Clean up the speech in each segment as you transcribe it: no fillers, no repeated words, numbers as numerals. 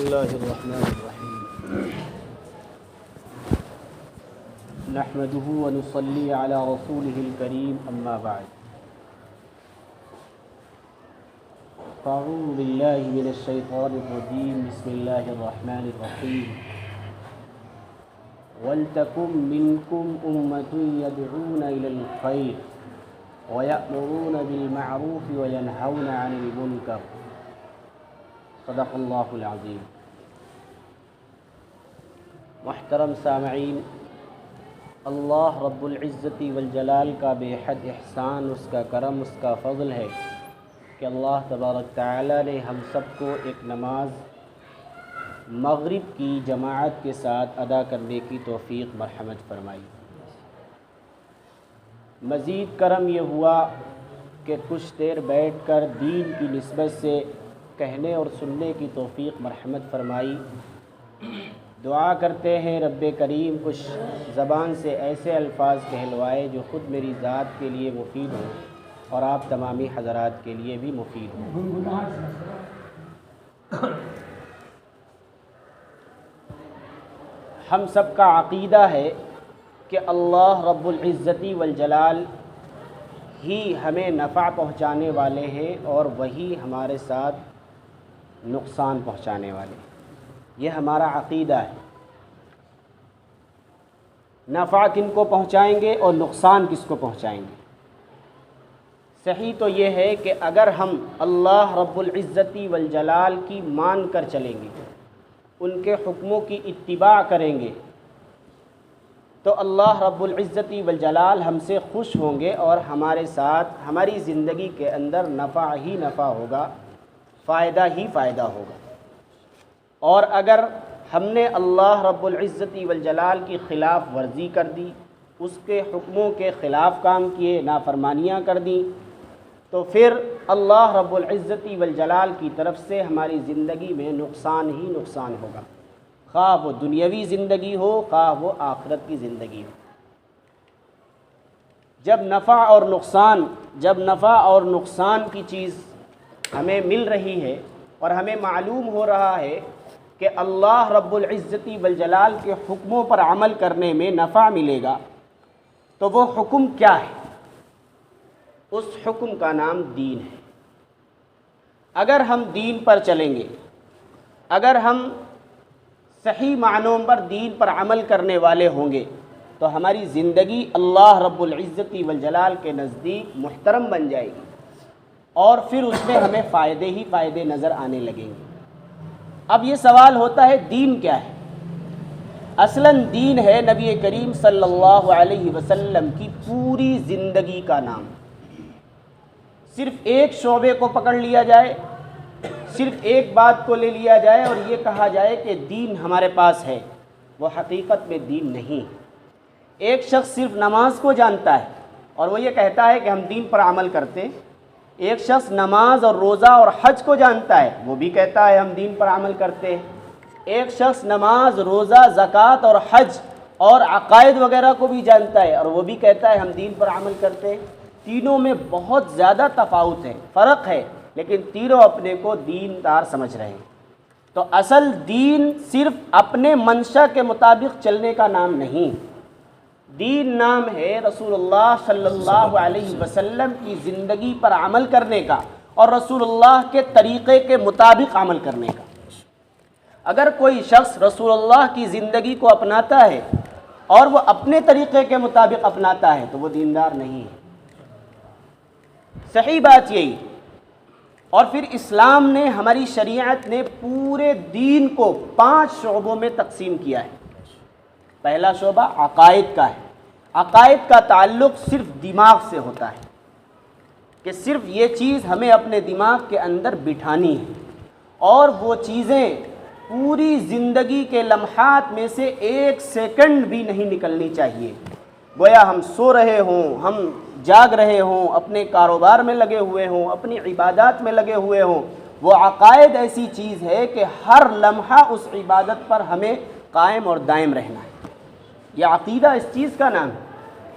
الله الرحمن الرحيم نحمده ونصلي على رسوله الكريم أما بعد أعوذ بالله من الشيطان الرجيم بسم الله الرحمن الرحيم وَلْتَكُنْ مِنْكُمْ أُمَّةٌ يَدْعُونَ إِلَى الْخَيْرِ وَيَأْمُرُونَ بِالْمَعْرُوفِ وَيَنْهَوْنَ عَنِ الْمُنْكَرِ صدق اللہ العظیم۔ محترم سامعین، اللہ رب العزت والجلال کا بے حد احسان، اس کا کرم، اس کا فضل ہے کہ اللہ تبارک تعالی نے ہم سب کو ایک نماز مغرب کی جماعت کے ساتھ ادا کرنے کی توفیق مرحمت فرمائی۔ مزید کرم یہ ہوا کہ کچھ دیر بیٹھ کر دین کی نسبت سے کہنے اور سننے کی توفیق مرحمت فرمائی۔ دعا کرتے ہیں رب کریم کچھ زبان سے ایسے الفاظ کہلوائے جو خود میری ذات کے لیے مفید ہوں اور آپ تمامی حضرات کے لیے بھی مفید ہوں۔ ہم سب کا عقیدہ ہے کہ اللہ رب العزت والجلال ہی ہمیں نفع پہنچانے والے ہیں اور وہی ہمارے ساتھ نقصان پہنچانے والے ہیں۔ یہ ہمارا عقیدہ ہے۔ نفع کن کو پہنچائیں گے اور نقصان کس کو پہنچائیں گے؟ صحیح تو یہ ہے کہ اگر ہم اللہ رب العزت والجلال کی مان کر چلیں گے، ان کے حکموں کی اتباع کریں گے، تو اللہ رب العزت والجلال ہم سے خوش ہوں گے اور ہمارے ساتھ ہماری زندگی کے اندر نفع ہی نفع ہوگا، فائدہ ہی فائدہ ہوگا۔ اور اگر ہم نے اللہ رب العزت والجلال کی خلاف ورزی کر دی، اس کے حکموں کے خلاف کام کیے، نافرمانیاں کر دیں، تو پھر اللہ رب العزت والجلال کی طرف سے ہماری زندگی میں نقصان ہی نقصان ہوگا، خواہ وہ دنیاوی زندگی ہو خواہ وہ آخرت کی زندگی ہو۔ جب نفع اور نقصان کی چیز ہمیں مل رہی ہے اور ہمیں معلوم ہو رہا ہے کہ اللہ رب العزت والجلال کے حکموں پر عمل کرنے میں نفع ملے گا، تو وہ حکم کیا ہے؟ اس حکم کا نام دین ہے۔ اگر ہم دین پر چلیں گے، اگر ہم صحیح معنوں پر دین پر عمل کرنے والے ہوں گے، تو ہماری زندگی اللہ رب العزت والجلال کے نزدیک محترم بن جائے گی اور پھر اس میں ہمیں فائدے ہی فائدے نظر آنے لگیں گے۔ اب یہ سوال ہوتا ہے دین کیا ہے؟ اصلاً دین ہے نبی کریم صلی اللہ علیہ وسلم کی پوری زندگی کا نام۔ صرف ایک شعبے کو پکڑ لیا جائے، صرف ایک بات کو لے لیا جائے اور یہ کہا جائے کہ دین ہمارے پاس ہے، وہ حقیقت میں دین نہیں۔ ایک شخص صرف نماز کو جانتا ہے اور وہ یہ کہتا ہے کہ ہم دین پر عمل کرتے، ایک شخص نماز اور روزہ اور حج کو جانتا ہے، وہ بھی کہتا ہے ہم دین پر عمل کرتے ہیں۔ ایک شخص نماز، روزہ، زکوٰۃ اور حج اور عقائد وغیرہ کو بھی جانتا ہے اور وہ بھی کہتا ہے ہم دین پر عمل کرتے ہیں۔ تینوں میں بہت زیادہ تفاوت ہے، فرق ہے، لیکن تینوں اپنے کو دیندار سمجھ رہے ہیں۔ تو اصل دین صرف اپنے منشا کے مطابق چلنے کا نام نہیں، دین نام ہے رسول اللہ صلی اللہ علیہ وسلم کی زندگی پر عمل کرنے کا اور رسول اللہ کے طریقے کے مطابق عمل کرنے کا۔ اگر کوئی شخص رسول اللہ کی زندگی کو اپناتا ہے اور وہ اپنے طریقے کے مطابق اپناتا ہے تو وہ دیندار نہیں ہے۔ صحیح بات یہی۔ اور پھر اسلام نے، ہماری شریعت نے پورے دین کو 5 شعبوں میں تقسیم کیا ہے۔ پہلا شعبہ عقائد کا ہے۔ عقائد کا تعلق صرف دماغ سے ہوتا ہے کہ صرف یہ چیز ہمیں اپنے دماغ کے اندر بٹھانی ہے اور وہ چیزیں پوری زندگی کے لمحات میں سے 1 سیکنڈ بھی نہیں نکلنی چاہیے۔ گویا ہم سو رہے ہوں، ہم جاگ رہے ہوں، اپنے کاروبار میں لگے ہوئے ہوں، اپنی عبادات میں لگے ہوئے ہوں، وہ عقائد ایسی چیز ہے کہ ہر لمحہ اس عبادت پر ہمیں قائم اور دائم رہنا ہے۔ یہ عقیدہ اس چیز کا نام ہے۔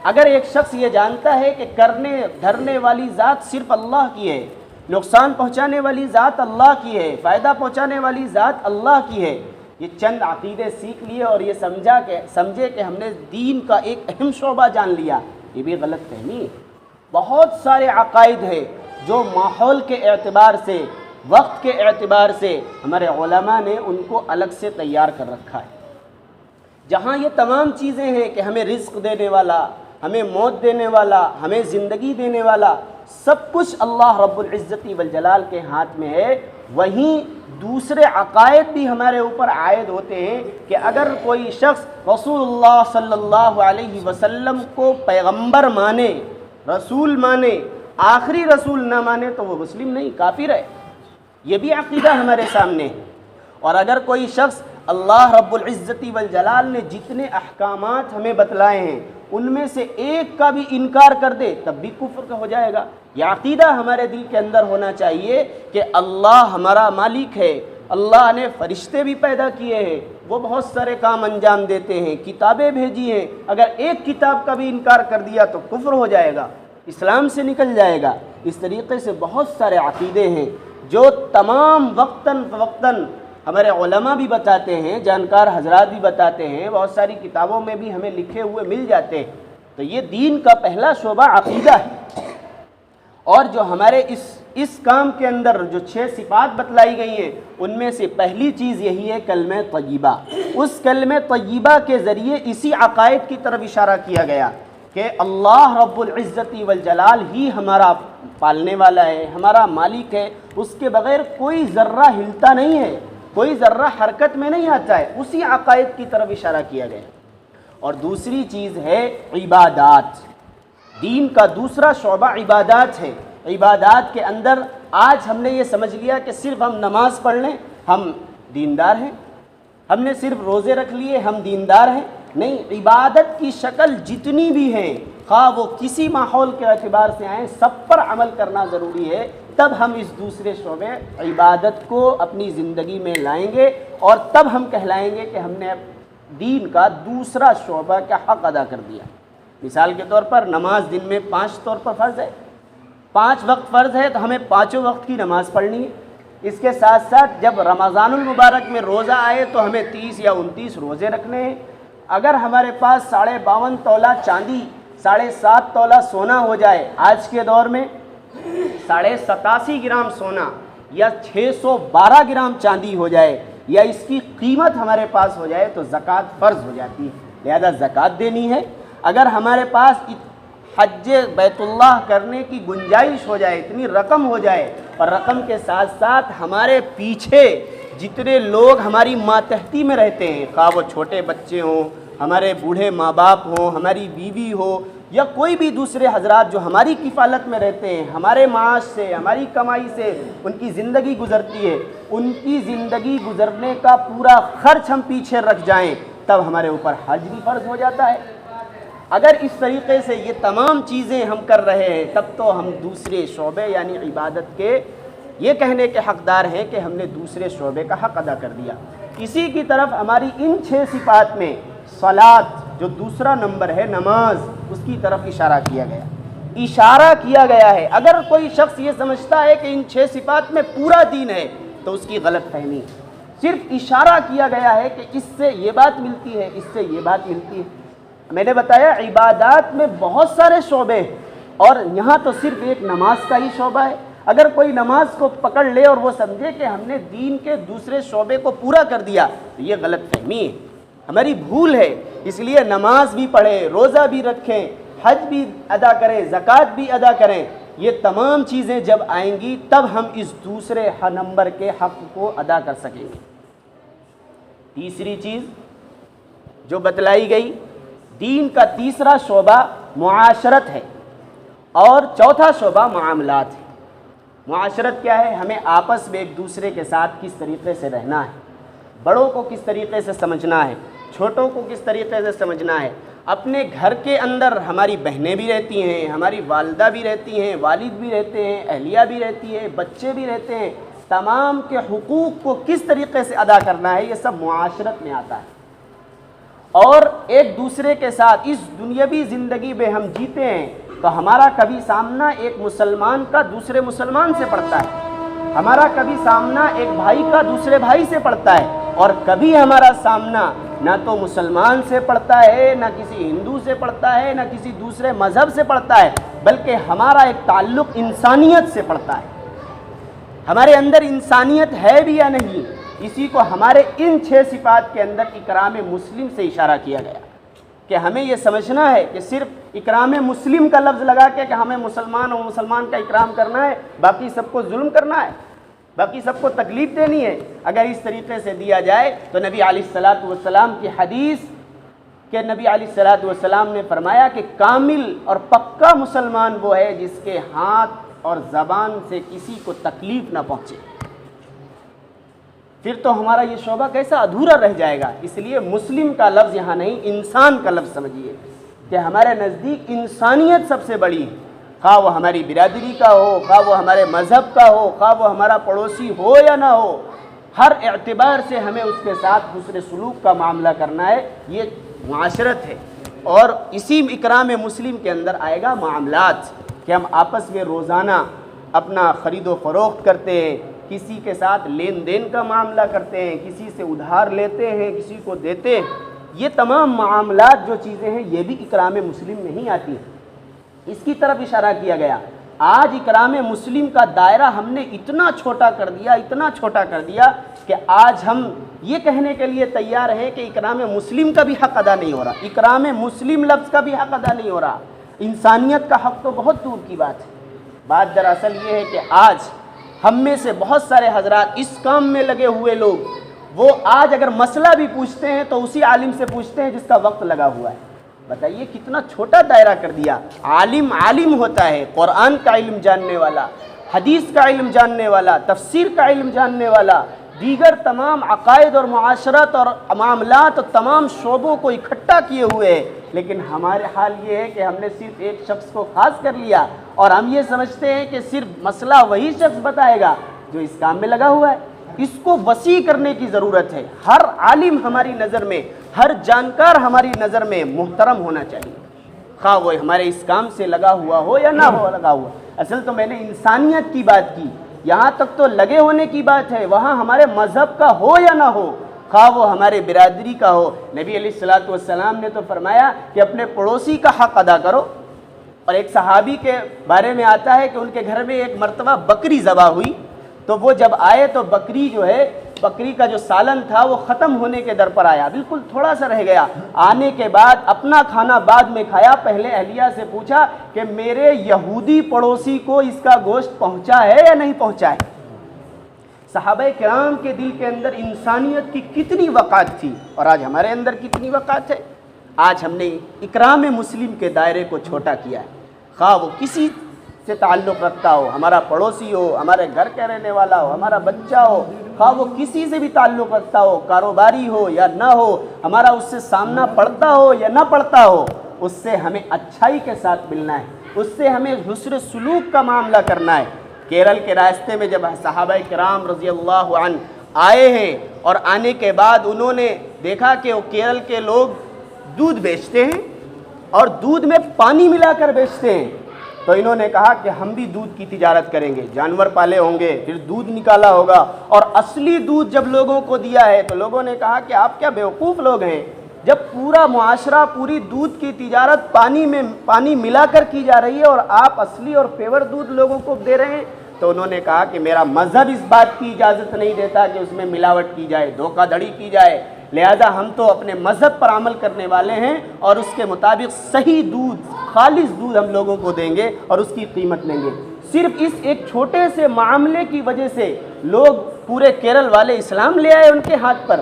اگر ایک شخص یہ جانتا ہے کہ کرنے دھرنے والی ذات صرف اللہ کی ہے، نقصان پہنچانے والی ذات اللہ کی ہے، فائدہ پہنچانے والی ذات اللہ کی ہے۔ یہ چند عقیدے سیکھ لیے اور یہ سمجھے کہ ہم نے دین کا ایک اہم شعبہ جان لیا، یہ بھی غلط فہمی ہے۔ بہت سارے عقائد ہیں جو ماحول کے اعتبار سے، وقت کے اعتبار سے ہمارے علماء نے ان کو الگ سے تیار کر رکھا ہے۔ جہاں یہ تمام چیزیں ہیں کہ ہمیں رزق دینے والا، ہمیں موت دینے والا، ہمیں زندگی دینے والا، سب کچھ اللہ رب العزت والجلال کے ہاتھ میں ہے، وہیں دوسرے عقائد بھی ہمارے اوپر عائد ہوتے ہیں کہ اگر کوئی شخص رسول اللہ صلی اللہ علیہ وسلم کو پیغمبر مانے، رسول مانے، آخری رسول نہ مانے تو وہ مسلم نہیں، کافر ہے۔ یہ بھی عقیدہ ہمارے سامنے ہے۔ اور اگر کوئی شخص اللہ رب العزت والجلال نے جتنے احکامات ہمیں بتلائے ہیں ان میں سے ایک کا بھی انکار کر دے تب بھی کفر کا ہو جائے گا۔ یہ عقیدہ ہمارے دل کے اندر ہونا چاہیے کہ اللہ ہمارا مالک ہے، اللہ نے فرشتے بھی پیدا کیے ہیں، وہ بہت سارے کام انجام دیتے ہیں، کتابیں بھیجی ہیں، اگر ایک کتاب کا بھی انکار کر دیا تو کفر ہو جائے گا، اسلام سے نکل جائے گا۔ اس طریقے سے بہت سارے عقیدے ہیں جو تمام وقتاً فوقتاً ہمارے علماء بھی بتاتے ہیں، جانکار حضرات بھی بتاتے ہیں، بہت ساری کتابوں میں بھی ہمیں لکھے ہوئے مل جاتے ہیں۔ تو یہ دین کا پہلا شعبہ عقیدہ ہے۔ اور جو ہمارے اس کام کے اندر جو 6 صفات بتلائی گئی ہیں ان میں سے پہلی چیز یہی ہے کلمہ طیبہ۔ اس کلمہ طیبہ کے ذریعے اسی عقائد کی طرف اشارہ کیا گیا کہ اللہ رب العزت والجلال ہی ہمارا پالنے والا ہے، ہمارا مالک ہے، اس کے بغیر کوئی ذرہ ہلتا نہیں ہے، کوئی ذرہ حرکت میں نہیں آتا ہے، اسی عقائد کی طرف اشارہ کیا گیا۔ اور دوسری چیز ہے عبادات۔ دین کا دوسرا شعبہ عبادات ہے۔ عبادات کے اندر آج ہم نے یہ سمجھ لیا کہ صرف ہم نماز پڑھ لیں ہم دیندار ہیں، ہم نے صرف روزے رکھ لیے ہم دیندار ہیں، نہیں، عبادت کی شکل جتنی بھی ہیں خواہ وہ کسی ماحول کے اعتبار سے آئیں سب پر عمل کرنا ضروری ہے، تب ہم اس دوسرے شعبے عبادت کو اپنی زندگی میں لائیں گے اور تب ہم کہلائیں گے کہ ہم نے دین کا دوسرا شعبہ کا حق ادا کر دیا۔ مثال کے طور پر نماز دن میں 5 طور پر فرض ہے، 5 وقت فرض ہے تو ہمیں 5 وقت کی نماز پڑھنی ہے۔ اس کے ساتھ ساتھ جب رمضان المبارک میں روزہ آئے تو ہمیں 30 یا 29 روزے رکھنے ہیں۔ اگر ہمارے پاس 52.5 تولہ چاندی، 7.5 تولہ سونا ہو جائے، آج کے دور میں 87.5 گرام سونا یا 612 گرام چاندی ہو جائے یا اس کی قیمت ہمارے پاس ہو جائے تو زکوٰۃ فرض ہو جاتی ہے، لہذا زکوٰۃ دینی ہے۔ اگر ہمارے پاس حج بیت اللہ کرنے کی گنجائش ہو جائے، اتنی رقم ہو جائے، اور رقم کے ساتھ ساتھ ہمارے پیچھے جتنے لوگ ہماری ماتحتی میں رہتے ہیں، خواہ وہ چھوٹے بچے ہوں، ہمارے بوڑھے ماں باپ ہوں، ہماری بیوی ہو یا کوئی بھی دوسرے حضرات جو ہماری کفالت میں رہتے ہیں، ہمارے معاش سے، ہماری کمائی سے ان کی زندگی گزرتی ہے، ان کی زندگی گزرنے کا پورا خرچ ہم پیچھے رکھ جائیں تب ہمارے اوپر حج بھی فرض ہو جاتا ہے۔ اگر اس طریقے سے یہ تمام چیزیں ہم کر رہے ہیں تب تو ہم دوسرے شعبے یعنی عبادت کے یہ کہنے کے حقدار ہیں کہ ہم نے دوسرے شعبے کا حق ادا کر دیا۔ اسی کی طرف ہماری ان 6 صفات میں صلاۃ جو دوسرا نمبر ہے، نماز، اس کی طرف اشارہ کیا گیا ہے۔ اگر کوئی شخص یہ سمجھتا ہے کہ ان 6 صفات میں پورا دین ہے تو اس کی غلط فہمی ہے۔ صرف اشارہ کیا گیا ہے کہ اس سے یہ بات ملتی ہے، اس سے یہ بات ملتی ہے۔ میں نے بتایا عبادات میں بہت سارے شعبے ہیں اور یہاں تو صرف ایک نماز کا ہی شعبہ ہے۔ اگر کوئی نماز کو پکڑ لے اور وہ سمجھے کہ ہم نے دین کے دوسرے شعبے کو پورا کر دیا تو یہ غلط فہمی ہے، ہماری بھول ہے۔ اس لیے نماز بھی پڑھیں، روزہ بھی رکھیں، حج بھی ادا کریں، زکوٰۃ بھی ادا کریں۔ یہ تمام چیزیں جب آئیں گی تب ہم اس دوسرے نمبر کے حق کو ادا کر سکیں گے۔ تیسری چیز جو بتلائی گئی، دین کا تیسرا شعبہ معاشرت ہے اور چوتھا شعبہ معاملات ہے۔ معاشرت کیا ہے؟ ہمیں آپس میں ایک دوسرے کے ساتھ کس طریقے سے رہنا ہے، بڑوں کو کس طریقے سے سمجھنا ہے، چھوٹوں کو کس طریقے سے سمجھنا ہے۔ اپنے گھر کے اندر ہماری بہنیں بھی رہتی ہیں، ہماری والدہ بھی رہتی ہیں، والد بھی رہتے ہیں، اہلیہ بھی رہتی ہے، بچے بھی رہتے ہیں، تمام کے حقوق کو کس طریقے سے ادا کرنا ہے، یہ سب معاشرت میں آتا ہے۔ اور ایک دوسرے کے ساتھ اس دنیاوی زندگی میں ہم جیتے ہیں تو ہمارا کبھی سامنا ایک مسلمان کا دوسرے مسلمان سے پڑتا ہے، ہمارا کبھی سامنا ایک بھائی کا دوسرے بھائی سے پڑتا ہے، اور کبھی ہمارا سامنا نہ تو مسلمان سے پڑتا ہے، نہ کسی ہندو سے پڑتا ہے، نہ کسی دوسرے مذہب سے پڑتا ہے، بلکہ ہمارا ایک تعلق انسانیت سے پڑتا ہے۔ ہمارے اندر انسانیت ہے بھی یا نہیں، اسی کو ہمارے ان 6 صفات کے اندر اکرام مسلم سے اشارہ کیا گیا کہ ہمیں یہ سمجھنا ہے کہ صرف اکرام مسلم کا لفظ لگا کے کہ ہمیں مسلمان اور مسلمان کا اکرام کرنا ہے، باقی سب کو ظلم کرنا ہے، باقی سب کو تکلیف دینی ہے۔ اگر اس طریقے سے دیا جائے تو نبی علیہ الصلوۃ والسلام کی حدیث کہ نبی علیہ الصلوۃ والسلام نے فرمایا کہ کامل اور پکا مسلمان وہ ہے جس کے ہاتھ اور زبان سے کسی کو تکلیف نہ پہنچے، پھر تو ہمارا یہ شعبہ کیسا ادھورا رہ جائے گا۔ اس لیے مسلم کا لفظ یہاں نہیں، انسان کا لفظ سمجھیے کہ ہمارے نزدیک انسانیت سب سے بڑی ہے، خواہ وہ ہماری برادری کا ہو، خواہ وہ ہمارے مذہب کا ہو، خواہ وہ ہمارا پڑوسی ہو یا نہ ہو، ہر اعتبار سے ہمیں اس کے ساتھ حسن سلوک کا معاملہ کرنا ہے، یہ معاشرت ہے۔ اور اسی اکرام مسلم کے اندر آئے گا معاملات، کہ ہم آپس میں روزانہ اپنا خرید و فروخت کرتے ہیں، کسی کے ساتھ لین دین کا معاملہ کرتے ہیں، کسی سے ادھار لیتے ہیں، کسی کو دیتے ہیں، یہ تمام معاملات جو چیزیں ہیں یہ بھی اکرام مسلم میں ہی آتی ہیں۔ اس کی طرف اشارہ کیا گیا۔ آج اکرام مسلم کا دائرہ ہم نے اتنا چھوٹا کر دیا، اتنا چھوٹا کر دیا کہ آج ہم یہ کہنے کے لیے تیار ہیں کہ اکرام مسلم کا بھی حق ادا نہیں ہو رہا، اکرام مسلم لفظ کا بھی حق ادا نہیں ہو رہا، انسانیت کا حق تو بہت دور کی بات ہے۔ بات دراصل یہ ہے کہ آج ہم میں سے بہت سارے حضرات اس کام میں لگے ہوئے لوگ، وہ آج اگر مسئلہ بھی پوچھتے ہیں تو اسی عالم سے پوچھتے ہیں جس کا وقت لگا ہوا ہے۔ بتائیے کتنا چھوٹا دائرہ کر دیا۔ عالم ہوتا ہے، قرآن کا علم جاننے والا، حدیث کا علم جاننے والا، تفسیر کا علم جاننے والا، دیگر تمام عقائد اور معاشرت اور معاملات اور تمام شعبوں کو اکٹھا کیے ہوئے ہیں، لیکن ہمارے حال یہ ہے کہ ہم نے صرف ایک شخص کو خاص کر لیا، اور ہم یہ سمجھتے ہیں کہ صرف مسئلہ وہی شخص بتائے گا جو اس کام میں لگا ہوا ہے۔ اس کو وسیع کرنے کی ضرورت ہے۔ ہر عالم ہماری نظر میں، ہر جانکار ہماری نظر میں محترم ہونا چاہیے، خواہ وہ ہمارے اس کام سے لگا ہوا ہو یا نہ ہو لگا ہوا۔ اصل تو میں نے انسانیت کی بات کی، یہاں تک تو لگے ہونے کی بات ہے، وہاں ہمارے مذہب کا ہو یا نہ ہو، خواہ وہ ہمارے برادری کا ہو۔ نبی علیہ الصلوۃ والسلام نے تو فرمایا کہ اپنے پڑوسی کا حق ادا کرو۔ اور ایک صحابی کے بارے میں آتا ہے کہ ان کے گھر میں ایک مرتبہ بکری ذبح ہوئی، تو وہ جب آئے تو بکری جو ہے، بکری کا جو سالن تھا وہ ختم ہونے کے در پر آیا، بالکل تھوڑا سا رہ گیا۔ آنے کے بعد اپنا کھانا بعد میں کھایا، پہلے اہلیہ سے پوچھا کہ میرے یہودی پڑوسی کو اس کا گوشت پہنچا ہے یا نہیں پہنچا ہے۔ صحابہ کرام کے دل کے اندر انسانیت کی کتنی وقعت تھی، اور آج ہمارے اندر کتنی وقعت ہے۔ آج ہم نے اکرام مسلم کے دائرے کو چھوٹا کیا ہے، خواہ وہ کسی سے تعلق رکھتا ہو، ہمارا پڑوسی ہو، ہمارے گھر کا رہنے والا ہو، ہمارا بچہ ہو، خواہ وہ کسی سے بھی تعلق رکھتا ہو، کاروباری ہو یا نہ ہو، ہمارا اس سے سامنا پڑتا ہو یا نہ پڑتا ہو، اس سے ہمیں اچھائی کے ساتھ ملنا ہے، اس سے ہمیں حسن سلوک کا معاملہ کرنا ہے۔ کیرل کے راستے میں جب صحابہ کرام رضی اللہ عنہ آئے ہیں، اور آنے کے بعد انہوں نے دیکھا کہ وہ کیرل کے لوگ دودھ بیچتے ہیں اور دودھ میں پانی ملا کر بیچتے ہیں، تو انہوں نے کہا کہ ہم بھی دودھ کی تجارت کریں گے، جانور پالے ہوں گے، پھر دودھ نکالا ہوگا، اور اصلی دودھ جب لوگوں کو دیا ہے تو لوگوں نے کہا کہ آپ کیا بیوقوف لوگ ہیں، جب پورا معاشرہ پوری دودھ کی تجارت پانی ملا کر کی جا رہی ہے اور آپ اصلی اور پیور دودھ لوگوں کو دے رہے ہیں۔ تو انہوں نے کہا کہ میرا مذہب اس بات کی اجازت نہیں دیتا کہ اس میں ملاوٹ کی جائے، دھوکہ دھڑی کی جائے، لہذا ہم تو اپنے مذہب پر عمل کرنے والے ہیں اور اس کے مطابق صحیح دودھ، خالص دودھ ہم لوگوں کو دیں گے اور اس کی قیمت لیں گے۔ صرف اس ایک چھوٹے سے معاملے کی وجہ سے لوگ پورے کیرل والے اسلام لے آئے ان کے ہاتھ پر،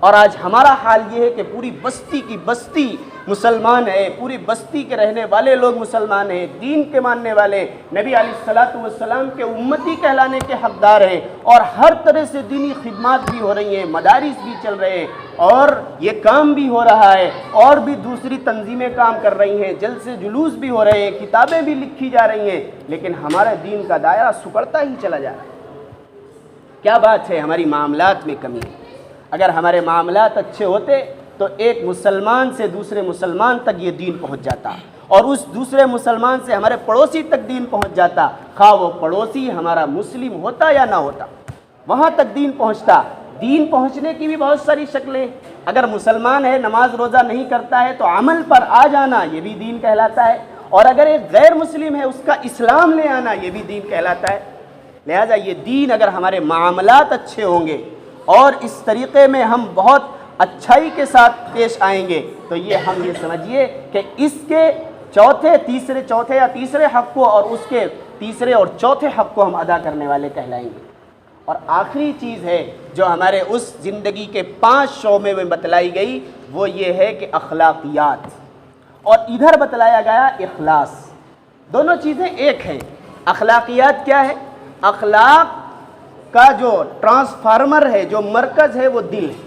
اور آج ہمارا حال یہ ہے کہ پوری بستی کی بستی مسلمان ہے، پوری بستی کے رہنے والے لوگ مسلمان ہیں، دین کے ماننے والے، نبی علیہ الصلوۃ والسلام کے امتی کہلانے کے حقدار ہیں، اور ہر طرح سے دینی خدمات بھی ہو رہی ہیں، مدارس بھی چل رہے ہیں، اور یہ کام بھی ہو رہا ہے، اور بھی دوسری تنظیمیں کام کر رہی ہیں، جلسے جلوس بھی ہو رہے ہیں، کتابیں بھی لکھی جا رہی ہیں، لیکن ہمارے دین کا دائرہ سکڑتا ہی چلا جا رہا ہے۔ کیا بات ہے؟ ہماری معاملات میں کمی ہے۔ اگر ہمارے معاملات اچھے ہوتے تو ایک مسلمان سے دوسرے مسلمان تک یہ دین پہنچ جاتا، اور اس دوسرے مسلمان سے ہمارے پڑوسی تک دین پہنچ جاتا، خواہ وہ پڑوسی ہمارا مسلم ہوتا یا نہ ہوتا، وہاں تک دین پہنچتا۔ دین پہنچنے کی بھی بہت ساری شکلیں، اگر مسلمان ہے نماز روزہ نہیں کرتا ہے تو عمل پر آ جانا یہ بھی دین کہلاتا ہے، اور اگر ایک غیر مسلم ہے اس کا اسلام لے آنا یہ بھی دین کہلاتا ہے۔ لہٰذا یہ دین اگر ہمارے معاملات اچھے ہوں گے اور اس طریقے میں ہم بہت اچھائی کے ساتھ پیش آئیں گے تو ہم یہ سمجھیے کہ اس کے چوتھے یا تیسرے حق کو اور اس کے تیسرے اور چوتھے حق کو ہم ادا کرنے والے کہلائیں گے۔ اور آخری چیز ہے جو ہمارے اس زندگی کے 5 شعبے میں بتلائی گئی وہ یہ ہے کہ اخلاقیات، اور ادھر بتلایا گیا اخلاص۔ دونوں چیزیں ایک ہیں۔ اخلاقیات کیا ہے؟ اخلاق کا جو ٹرانسفارمر ہے، جو مرکز ہے، وہ دل ہے۔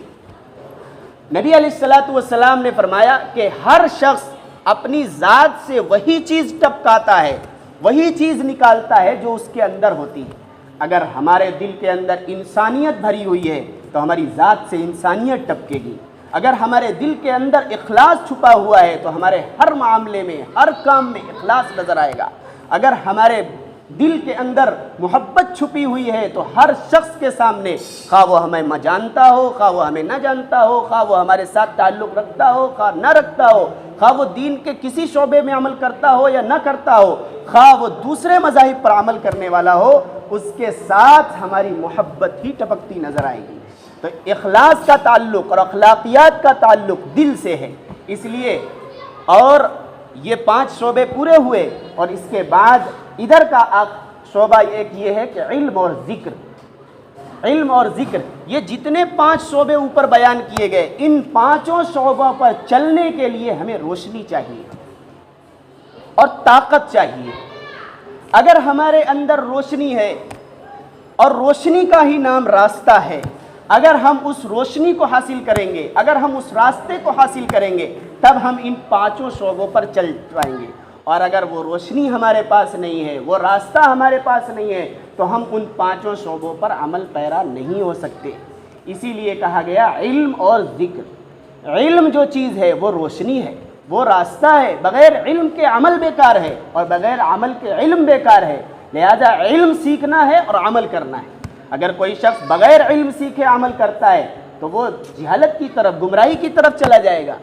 نبی علیہ الصلوۃ والسلام نے فرمایا کہ ہر شخص اپنی ذات سے وہی چیز ٹپکاتا ہے، وہی چیز نکالتا ہے جو اس کے اندر ہوتی ہے۔ اگر ہمارے دل کے اندر انسانیت بھری ہوئی ہے تو ہماری ذات سے انسانیت ٹپکے گی۔ اگر ہمارے دل کے اندر اخلاص چھپا ہوا ہے تو ہمارے ہر معاملے میں، ہر کام میں اخلاص نظر آئے گا۔ اگر ہمارے دل کے اندر محبت چھپی ہوئی ہے تو ہر شخص کے سامنے، خواہ وہ ہمیں جانتا ہو، خواہ وہ ہمیں نہ جانتا ہو، خواہ وہ ہمارے ساتھ تعلق رکھتا ہو، خواہ نہ رکھتا ہو، خواہ وہ دین کے کسی شعبے میں عمل کرتا ہو یا نہ کرتا ہو، خواہ وہ دوسرے مذاہب پر عمل کرنے والا ہو، اس کے ساتھ ہماری محبت ہی ٹپکتی نظر آئے گی۔ تو اخلاص کا تعلق اور اخلاقیات کا تعلق دل سے ہے۔ اس لیے اور یہ 5 شعبے پورے ہوئے، اور اس کے بعد ادھر کا شعبہ ایک یہ ہے کہ علم اور ذکر۔ علم اور ذکر، یہ جتنے 5 شعبے اوپر بیان کیے گئے، ان 5 شعبوں پر چلنے کے لیے ہمیں روشنی چاہیے اور طاقت چاہیے۔ اگر ہمارے اندر روشنی ہے، اور روشنی کا ہی نام راستہ ہے، اگر ہم اس روشنی کو حاصل کریں گے، اگر ہم اس راستے کو حاصل کریں گے، تب ہم ان 5 شعبوں پر چل پائیں گے۔ اور اگر وہ روشنی ہمارے پاس نہیں ہے، وہ راستہ ہمارے پاس نہیں ہے، تو ہم ان 5 شعبوں پر عمل پیرا نہیں ہو سکتے۔ اسی لیے کہا گیا علم اور ذکر۔ علم جو چیز ہے وہ روشنی ہے، وہ راستہ ہے۔ بغیر علم کے عمل بیکار ہے، اور بغیر عمل کے علم بیکار ہے۔ لہذا علم سیکھنا ہے اور عمل کرنا ہے۔ اگر کوئی شخص بغیر علم سیکھے عمل کرتا ہے تو وہ جہالت کی طرف، گمراہی کی طرف چلا جائے گا،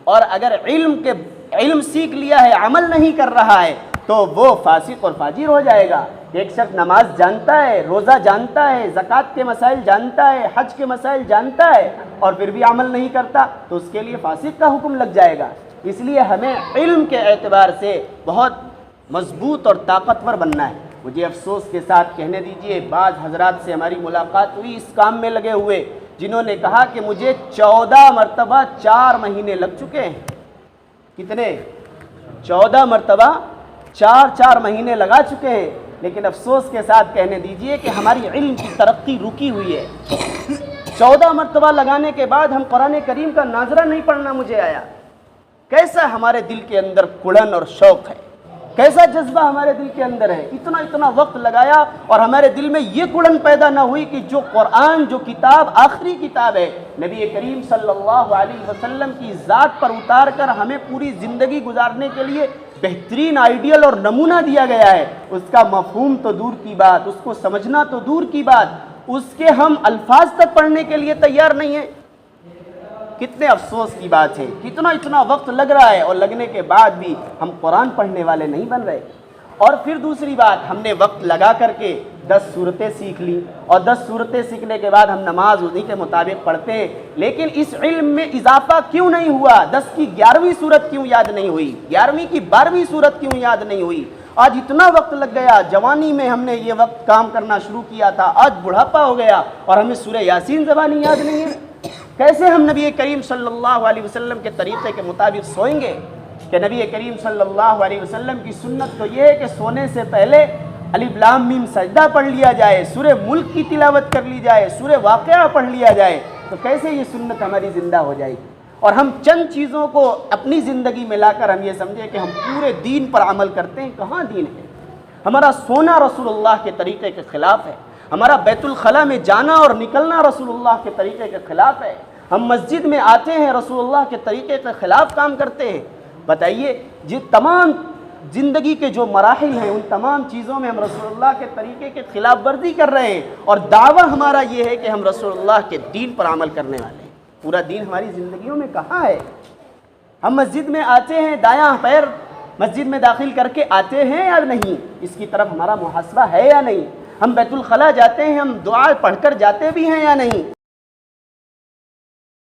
اور اگر علم سیکھ لیا ہے، عمل نہیں کر رہا ہے، تو وہ فاسق اور فاجر ہو جائے گا۔ ایک شخص نماز جانتا ہے، روزہ جانتا ہے، زکوٰۃ کے مسائل جانتا ہے، حج کے مسائل جانتا ہے، اور پھر بھی عمل نہیں کرتا تو اس کے لیے فاسق کا حکم لگ جائے گا۔ اس لیے ہمیں علم کے اعتبار سے بہت مضبوط اور طاقتور بننا ہے۔ مجھے افسوس کے ساتھ کہنے دیجئے، بعض حضرات سے ہماری ملاقات ہوئی اس کام میں لگے ہوئے، جنہوں نے کہا کہ مجھے 14 مرتبہ 4 مہینے لگ چکے ہیں۔ کتنے؟ 14 مرتبہ 4 مہینے لگا چکے ہیں۔ لیکن افسوس کے ساتھ کہنے دیجئے کہ ہماری علم کی ترقی رکی ہوئی ہے۔ 14 مرتبہ لگانے کے بعد ہم قرآن کریم کا ناظرہ نہیں پڑھنا مجھے آیا۔ کیسا ہمارے دل کے اندر کڑن اور شوق ہے، کیسا جذبہ ہمارے دل کے اندر ہے۔ اتنا وقت لگایا اور ہمارے دل میں یہ کڑن پیدا نہ ہوئی کہ جو قرآن، جو کتاب آخری کتاب ہے، نبی کریم صلی اللہ علیہ وسلم کی ذات پر اتار کر ہمیں پوری زندگی گزارنے کے لیے بہترین آئیڈیل اور نمونہ دیا گیا ہے، اس کا مفہوم تو دور کی بات، اس کو سمجھنا تو دور کی بات، اس کے ہم الفاظ تک پڑھنے کے لیے تیار نہیں ہیں۔ کتنے افسوس کی بات ہے، اتنا وقت لگ رہا ہے، اور لگنے کے بعد بھی ہم قرآن پڑھنے والے نہیں بن رہے۔ اور پھر دوسری بات، ہم نے وقت لگا کر کے 10 سورتیں سیکھ لی، اور 10 سورتیں سیکھنے کے بعد ہم نماز انہی کے مطابق پڑھتے ہیں، لیکن اس علم میں اضافہ کیوں نہیں ہوا؟ 10 کی 11ویں سورت کیوں یاد نہیں ہوئی؟ 11ویں کی 12ویں سورت کیوں یاد نہیں ہوئی؟ آج اتنا وقت لگ گیا، جوانی میں ہم نے یہ وقت کام کرنا شروع کیا تھا، آج بڑھاپا ہو گیا اور ہمیں سورہ یاسین زبانی یاد نہیں ہے۔ کیسے ہم نبی کریم صلی اللہ علیہ وسلم کے طریقے کے مطابق سوئیں گے؟ کہ نبی کریم صلی اللہ علیہ وسلم کی سنت تو یہ ہے کہ سونے سے پہلے الف لام میم سجدہ پڑھ لیا جائے، سورہ ملک کی تلاوت کر لی جائے، سورہ واقعہ پڑھ لیا جائے، تو کیسے یہ سنت ہماری زندہ ہو جائے گی؟ اور ہم چند چیزوں کو اپنی زندگی میں لا کر ہم یہ سمجھیں کہ ہم پورے دین پر عمل کرتے ہیں۔ کہاں دین ہے؟ ہمارا سونا رسول اللہ کے طریقے کے خلاف ہے، ہمارا بیت الخلاء میں جانا اور نکلنا رسول اللہ کے طریقے کے خلاف ہے، ہم مسجد میں آتے ہیں رسول اللہ کے طریقے کے خلاف کام کرتے ہیں، بتائیے یہ تمام زندگی کے جو مراحل ہیں ان تمام چیزوں میں ہم رسول اللہ کے طریقے کے خلاف ورزی کر رہے ہیں، اور دعویٰ ہمارا یہ ہے کہ ہم رسول اللہ کے دین پر عمل کرنے والے ہیں۔ پورا دین ہماری زندگیوں میں کہاں ہے؟ ہم مسجد میں آتے ہیں، دایاں پیر مسجد میں داخل کر کے آتے ہیں یا نہیں؟ اس کی طرف ہمارا محاسبہ ہے یا نہیں؟ ہم بیت الخلاء جاتے ہیں، ہم دعا پڑھ کر جاتے بھی ہیں یا نہیں؟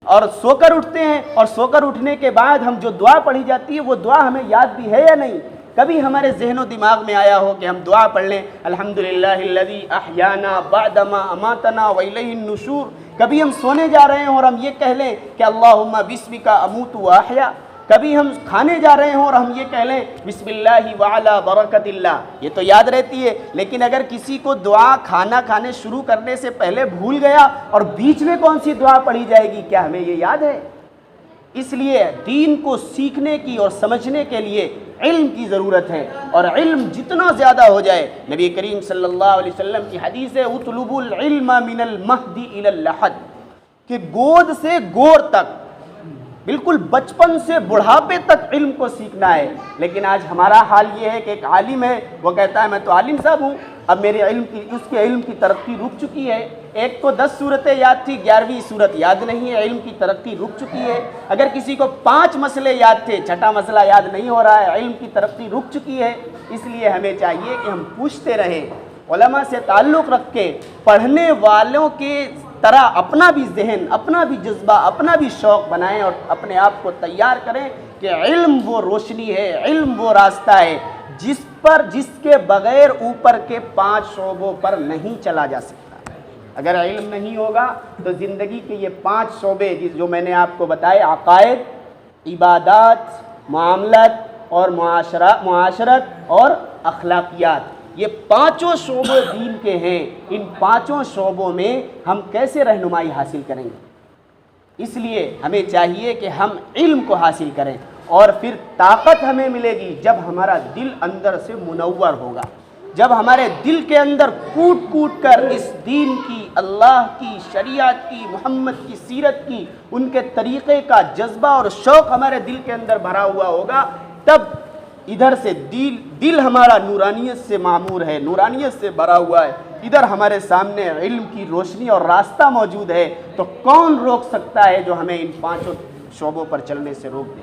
اور سو کر اٹھتے ہیں، اور سو کر اٹھنے کے بعد ہم جو دعا پڑھی جاتی ہے وہ دعا ہمیں یاد بھی ہے یا نہیں؟ کبھی ہمارے ذہن و دماغ میں آیا ہو کہ ہم دعا پڑھ لیں الحمدللہ الذی احیانا بعدما اماتنا والیہ النشور؟ کبھی ہم سونے جا رہے ہیں اور ہم یہ کہہ لیں کہ اللہم بسمک اموت واحیا؟ کبھی ہم کھانے جا رہے ہوں اور ہم یہ کہہ لیں بسم اللہ وعلی برکت اللہ؟ یہ تو یاد رہتی ہے، لیکن اگر کسی کو دعا کھانا کھانے شروع کرنے سے پہلے بھول گیا اور بیچ میں کون سی دعا پڑھی جائے گی، کیا ہمیں یہ یاد ہے؟ اس لیے دین کو سیکھنے کی اور سمجھنے کے لیے علم کی ضرورت ہے، اور علم جتنا زیادہ ہو جائے، نبی کریم صلی اللہ علیہ وسلم کی حدیث ہے اطلبوا العلم من المہد الی اللحد، کہ گود سے گور تک، بالکل بچپن سے بڑھاپے تک علم کو سیکھنا ہے۔ لیکن آج ہمارا حال یہ ہے کہ ایک عالم ہے، وہ کہتا ہے میں تو عالم صاحب ہوں، اب میرے اس کے علم کی ترقی رک چکی ہے۔ ایک کو 10 صورتیں یاد تھی، 11ویں صورت یاد نہیں ہے، علم کی ترقی رک چکی ہے۔ اگر کسی کو 5 مسئلے یاد تھے، 6واں مسئلہ یاد نہیں ہو رہا ہے، علم کی ترقی رک چکی ہے۔ اس لیے ہمیں چاہیے کہ ہم پوچھتے رہیں، علماء سے تعلق رکھ کے، پڑھنے والوں کے طرح اپنا بھی ذہن، اپنا بھی جذبہ، اپنا بھی شوق بنائیں، اور اپنے آپ کو تیار کریں کہ علم وہ روشنی ہے، علم وہ راستہ ہے جس کے بغیر اوپر کے 5 شعبوں پر نہیں چلا جا سکتا۔ اگر علم نہیں ہوگا تو زندگی کے یہ 5 شعبے جو میں نے آپ کو بتائے، عقائد، عبادات، معاملات اور معاشرت اور اخلاقیات، یہ 5 شعبے دین کے ہیں۔ ان 5 شعبوں میں ہم کیسے رہنمائی حاصل کریں گے؟ اس لیے ہمیں چاہیے کہ ہم علم کو حاصل کریں، اور پھر طاقت ہمیں ملے گی جب ہمارا دل اندر سے منور ہوگا، جب ہمارے دل کے اندر کوٹ کوٹ کر اس دین کی، اللہ کی شریعت کی، محمد کی سیرت کی، ان کے طریقے کا جذبہ اور شوق ہمارے دل کے اندر بھرا ہوا ہوگا، تب ادھر سے دل ہمارا نورانیت سے معمور ہے، نورانیت سے بھرا ہوا ہے، ادھر ہمارے سامنے علم کی روشنی اور راستہ موجود ہے، تو کون روک سکتا ہے جو ہمیں ان 5 شعبوں پر چلنے سے روک دے؟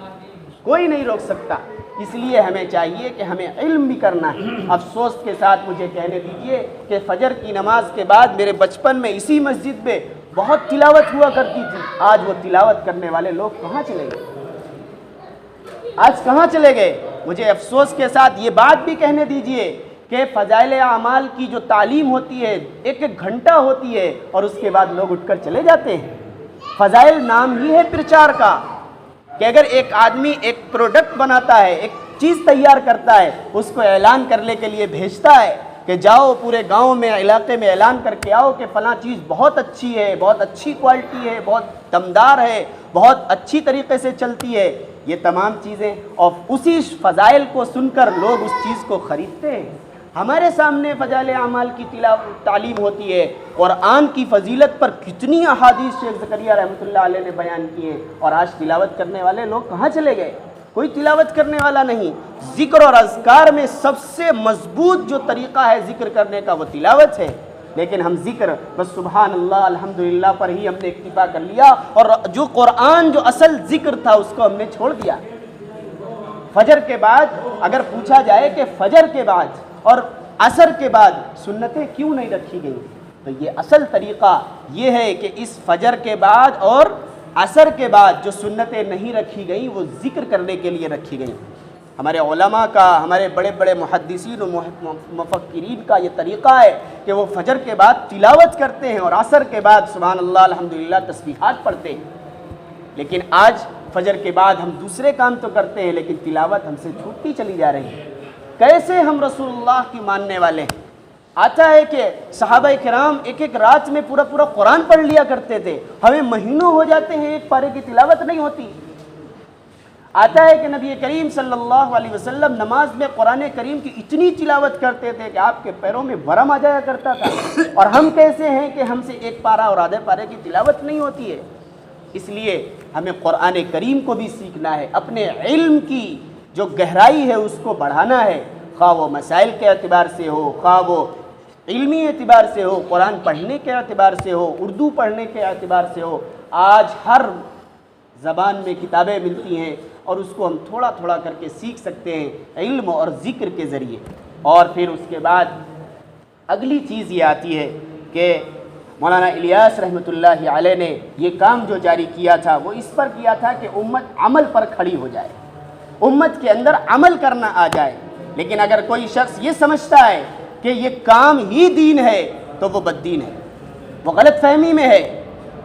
کوئی نہیں روک سکتا۔ اس لیے ہمیں چاہیے کہ ہمیں علم بھی کرنا ہے۔ افسوس کے ساتھ مجھے کہنے دیجئے کہ فجر کی نماز کے بعد میرے بچپن میں اسی مسجد میں بہت تلاوت ہوا کرتی تھی، آج وہ تلاوت کرنے والے لوگ کہاں چلے گئے؟ آج کہاں چلے گئے؟ مجھے افسوس کے ساتھ یہ بات بھی کہنے دیجئے کہ فضائل اعمال کی جو تعلیم ہوتی ہے 1 گھنٹہ ہوتی ہے، اور اس کے بعد لوگ اٹھ کر چلے جاتے ہیں۔ فضائل نام ہی ہے پرچار کا، کہ اگر ایک آدمی ایک پروڈکٹ بناتا ہے، ایک چیز تیار کرتا ہے، اس کو اعلان کرنے کے لیے بھیجتا ہے کہ جاؤ پورے گاؤں میں، علاقے میں اعلان کر کے آؤ کہ فلاں چیز بہت اچھی ہے، بہت اچھی کوالٹی ہے، بہت دمدار ہے، بہت اچھی طریقے سے چلتی ہے، یہ تمام چیزیں، اور اسی فضائل کو سن کر لوگ اس چیز کو خریدتے ہیں۔ ہمارے سامنے فضائل اعمال کی تعلیم ہوتی ہے، قرآن کی فضیلت پر کتنی احادیث شیخ زکریا رحمۃ اللہ علیہ نے بیان کی ہیں، اور آج تلاوت کرنے والے لوگ کہاں چلے گئے؟ کوئی تلاوت کرنے والا نہیں۔ ذکر اور اذکار میں سب سے مضبوط جو طریقہ ہے ذکر کرنے کا وہ تلاوت ہے، لیکن ہم ذکر بس سبحان اللہ الحمدللہ پر ہی ہم نے اکتفا کر لیا، اور جو قرآن جو اصل ذکر تھا اس کو ہم نے چھوڑ دیا۔ فجر کے بعد اگر پوچھا جائے کہ فجر کے بعد اور عصر کے بعد سنتیں کیوں نہیں رکھی گئیں، تو یہ اصل طریقہ یہ ہے کہ اس فجر کے بعد اور عصر کے بعد جو سنتیں نہیں رکھی گئیں وہ ذکر کرنے کے لیے رکھی گئیں۔ ہمارے علماء کا، ہمارے بڑے بڑے محدثین و مفکرین کا یہ طریقہ ہے کہ وہ فجر کے بعد تلاوت کرتے ہیں اور عصر کے بعد سبحان اللہ الحمدللہ تسبیحات پڑھتے ہیں۔ لیکن آج فجر کے بعد ہم دوسرے کام تو کرتے ہیں، لیکن تلاوت ہم سے چھوٹتی چلی جا رہی ہے۔ کیسے ہم رسول اللہ کی ماننے والے ہیں؟ آتا ہے کہ صحابہ کرام ایک رات میں پورا قرآن پڑھ لیا کرتے تھے، ہمیں مہینوں ہو جاتے ہیں ایک پارے کی تلاوت نہیں ہوتی۔ آتا ہے کہ نبی کریم صلی اللہ علیہ وسلم نماز میں قرآن کریم کی اتنی تلاوت کرتے تھے کہ آپ کے پیروں میں ورم آ جایا کرتا تھا، اور ہم کیسے ہیں کہ ہم سے ایک پارہ اور آدھے پارے کی تلاوت نہیں ہوتی ہے؟ اس لیے ہمیں قرآن کریم کو بھی سیکھنا ہے، اپنے علم کی جو گہرائی ہے اس کو بڑھانا ہے، خواہ وہ مسائل کے اعتبار سے ہو، خواہ وہ علمی اعتبار سے ہو، قرآن پڑھنے کے اعتبار سے ہو، اردو پڑھنے کے اعتبار سے ہو۔ آج ہر زبان میں کتابیں ملتی ہیں اور اس کو ہم تھوڑا تھوڑا کر کے سیکھ سکتے ہیں علم اور ذکر کے ذریعے۔ اور پھر اس کے بعد اگلی چیز یہ آتی ہے کہ مولانا الیاس رحمۃ اللہ علیہ نے یہ کام جو جاری کیا تھا وہ اس پر کیا تھا کہ امت عمل پر کھڑی ہو جائے، امت کے اندر عمل کرنا آ جائے۔ لیکن اگر کوئی شخص یہ سمجھتا ہے کہ یہ کام ہی دین ہے تو وہ بددین ہے، وہ غلط فہمی میں ہے۔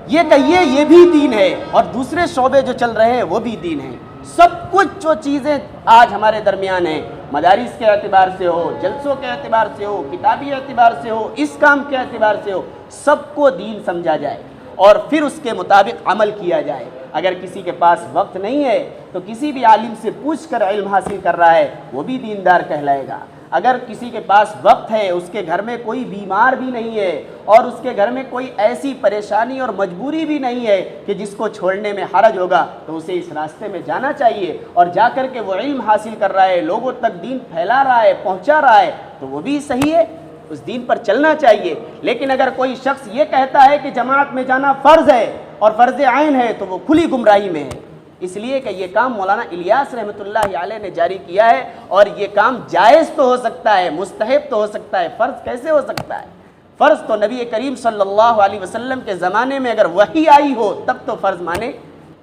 یہ کہیے یہ بھی دین ہے اور دوسرے شعبے جو چل رہے ہیں وہ بھی دین ہیں۔ سب کچھ جو چیزیں آج ہمارے درمیان ہیں، مدارس کے اعتبار سے ہو، جلسوں کے اعتبار سے ہو، کتابی اعتبار سے ہو، اس کام کے اعتبار سے ہو، سب کو دین سمجھا جائے اور پھر اس کے مطابق عمل کیا جائے۔ اگر کسی کے پاس وقت نہیں ہے تو کسی بھی عالم سے پوچھ کر علم حاصل کر رہا ہے وہ بھی دیندار کہلائے گا۔ اگر کسی کے پاس وقت ہے، اس کے گھر میں کوئی بیمار بھی نہیں ہے اور اس کے گھر میں کوئی ایسی پریشانی اور مجبوری بھی نہیں ہے کہ جس کو چھوڑنے میں حرج ہوگا، تو اسے اس راستے میں جانا چاہیے اور جا کر کے وہ علم حاصل کر رہا ہے، لوگوں تک دین پھیلا رہا ہے، پہنچا رہا ہے، تو وہ بھی صحیح ہے، اس دین پر چلنا چاہیے۔ لیکن اگر کوئی شخص یہ کہتا ہے کہ جماعت میں جانا فرض ہے اور فرض عین ہے تو وہ کھلی گمراہی میں ہے۔ اس لیے کہ یہ کام مولانا الیاس رحمۃ اللہ علیہ نے جاری کیا ہے اور یہ کام جائز تو ہو سکتا ہے، مستحب تو ہو سکتا ہے، فرض کیسے ہو سکتا ہے؟ فرض تو نبی کریم صلی اللہ علیہ وسلم کے زمانے میں اگر وحی آئی ہو تب تو فرض مانے،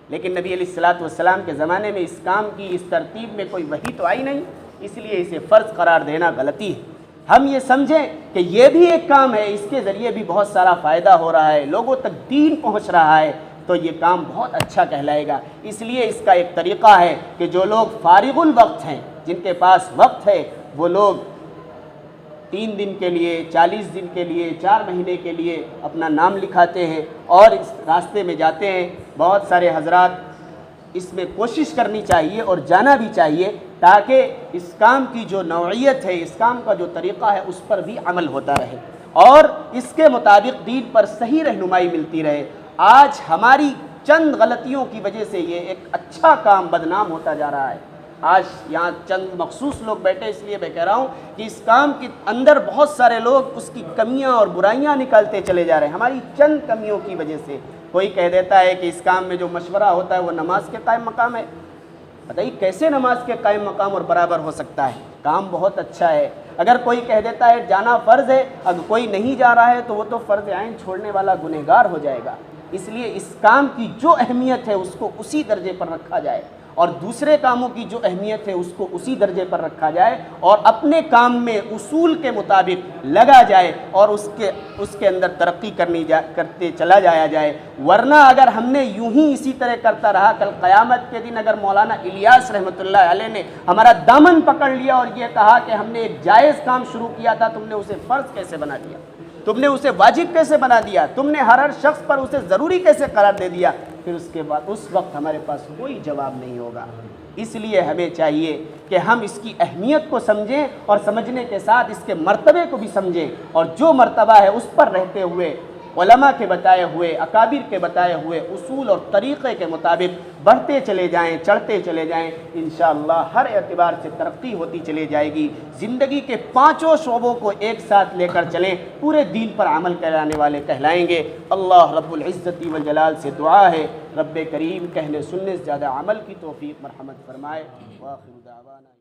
لیکن نبی علیہ الصلوۃ والسلام کے زمانے میں اس کام کی اس ترتیب میں کوئی وحی تو آئی نہیں، اس لیے اسے فرض قرار دینا غلطی ہے۔ ہم یہ سمجھیں کہ یہ بھی ایک کام ہے، اس کے ذریعے بھی بہت سارا فائدہ ہو رہا ہے، لوگوں تک دین پہنچ رہا ہے، تو یہ کام بہت اچھا کہلائے گا۔ اس لیے اس کا ایک طریقہ ہے کہ جو لوگ فارغ الوقت ہیں، جن کے پاس وقت ہے، وہ لوگ 3 دن کے لیے، 40 دن کے لیے، 4 مہینے کے لیے اپنا نام لکھاتے ہیں اور اس راستے میں جاتے ہیں۔ بہت سارے حضرات اس میں کوشش کرنی چاہیے اور جانا بھی چاہیے تاکہ اس کام کی جو نوعیت ہے، اس کام کا جو طریقہ ہے، اس پر بھی عمل ہوتا رہے اور اس کے مطابق دین پر صحیح رہنمائی ملتی رہے۔ آج ہماری چند غلطیوں کی وجہ سے یہ ایک اچھا کام بدنام ہوتا جا رہا ہے۔ آج یہاں چند مخصوص لوگ بیٹھے، اس لیے میں کہہ رہا ہوں کہ اس کام کے اندر بہت سارے لوگ اس کی کمیاں اور برائیاں نکالتے چلے جا رہے ہیں ہماری چند کمیوں کی وجہ سے۔ کوئی کہہ دیتا ہے کہ اس کام میں جو مشورہ ہوتا ہے وہ نماز کے قائم مقام ہے۔ بتائیے کیسے نماز کے قائم مقام اور برابر ہو سکتا ہے؟ کام بہت اچھا ہے۔ اگر کوئی کہہ دیتا ہے جانا فرض ہے، اگر کوئی نہیں جا رہا ہے تو وہ تو فرض عین چھوڑنے والا گنہگار ہو جائے گا۔ اس لیے اس کام کی جو اہمیت ہے اس کو اسی درجے پر رکھا جائے اور دوسرے کاموں کی جو اہمیت ہے اس کو اسی درجے پر رکھا جائے اور اپنے کام میں اصول کے مطابق لگا جائے اور اس کے اندر ترقی کرتے چلا جایا جائے۔ ورنہ اگر ہم نے یوں ہی اسی طرح کرتا رہا، کل قیامت کے دن اگر مولانا الیاس رحمۃ اللہ علیہ نے ہمارا دامن پکڑ لیا اور یہ کہا کہ ہم نے ایک جائز کام شروع کیا تھا، تم نے اسے فرض کیسے بنا دیا، تم نے اسے واجب کیسے بنا دیا، تم نے ہر شخص پر اسے ضروری کیسے قرار دے دیا، پھر اس کے بعد اس وقت ہمارے پاس کوئی جواب نہیں ہوگا۔ اس لیے ہمیں چاہیے کہ ہم اس کی اہمیت کو سمجھیں اور سمجھنے کے ساتھ اس کے مرتبے کو بھی سمجھیں اور جو مرتبہ ہے اس پر رہتے ہوئے علماء کے بتائے ہوئے، اکابر کے بتائے ہوئے اصول اور طریقے کے مطابق بڑھتے چلے جائیں، چڑھتے چلے جائیں، انشاءاللہ ہر اعتبار سے ترقی ہوتی چلی جائے گی۔ زندگی کے 5 شعبوں کو ایک ساتھ لے کر چلیں، پورے دین پر عمل کرانے والے کہلائیں گے۔ اللہ رب العزت والجلال سے دعا ہے رب کریم کہنے سننے سے زیادہ عمل کی توفیق مرحمت فرمائے۔ وآخر دعوانا